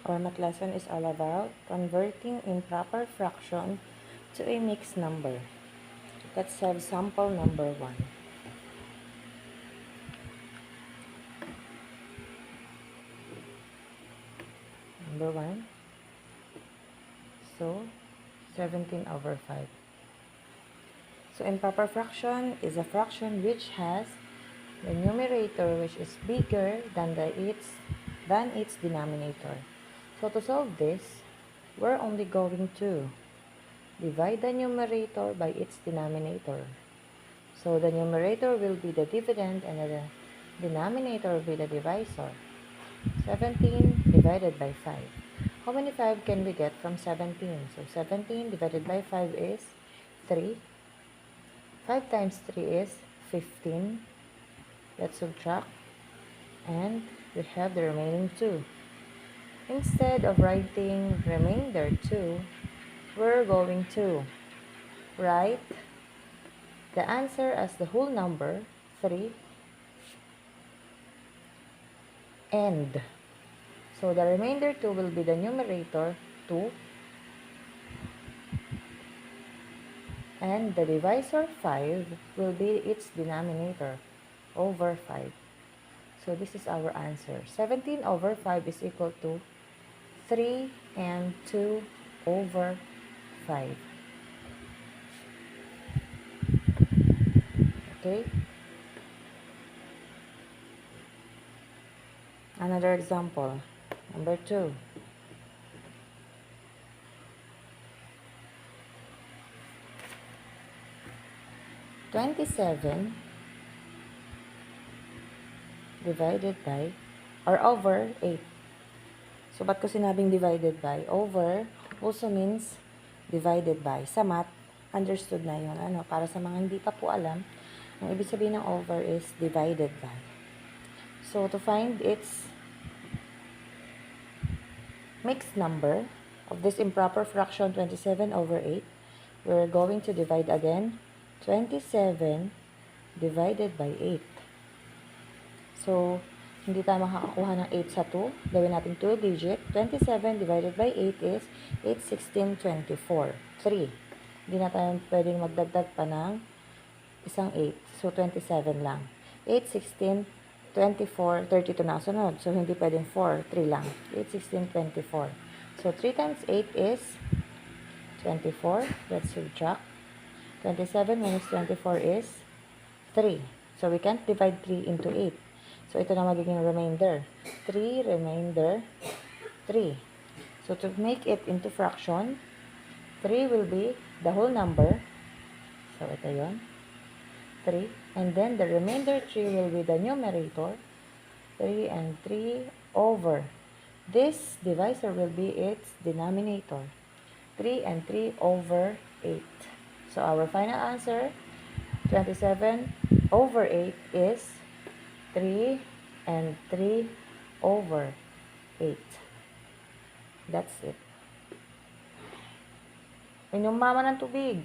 Our math lesson is all about converting improper fraction to a mixed number. Let's have sample number 1. Number 1. So, 17 over 5. So, improper fraction is a fraction which has the numerator which is bigger than its denominator. So, to solve this, we're only going to divide the numerator by its denominator. So, the numerator will be the dividend and the denominator will be the divisor. 17 divided by 5. How many 5 can we get from 17? So, 17 divided by 5 is 3. 5 times 3 is 15. Let's subtract. And we have the remaining 2. Instead of writing remainder 2, we're going to write the answer as the whole number, 3, and so the remainder 2 will be the numerator, 2, and the divisor 5 will be its denominator, over 5. So this is our answer. 17 over 5 is equal to 3 and 2 over 5. Okay? Another example. Number 2. "27 divided by or over 8. So, ba't ko sinabing divided by? Over also means divided by. Sa math, understood na yun. Para sa mga hindi pa po alam, ang ibig sabihin ng over is divided by. So, to find its mixed number of this improper fraction 27 over 8, we're going to divide again 27 divided by 8. So, hindi tayo makakakuha ng 8 sa 2. Gawin natin 2 digit. 27 divided by 8 is 8, 16, 24. 3. Hindi na tayo pwedeng magdagdag pa ng isang 8. So, 27 lang. 8, 16, 24, 32 na sunod. So, hindi pwedeng 4. 3 lang. 8, 16, 24. So, 3 times 8 is 24. Let's subtract. 27 minus 24 is 3. So, we can't divide 3 into 8. So, ito na magiging remainder. 3 remainder 3. So, to make it into fraction, 3 will be the whole number. So, ito yun. 3. And then, the remainder 3 will be the numerator. 3 and 3 over. This divisor will be its denominator. 3 and 3 over 8. So, our final answer, 27 over 8 is 3 and 3 over 8. That's it. Inom mama ng tubig.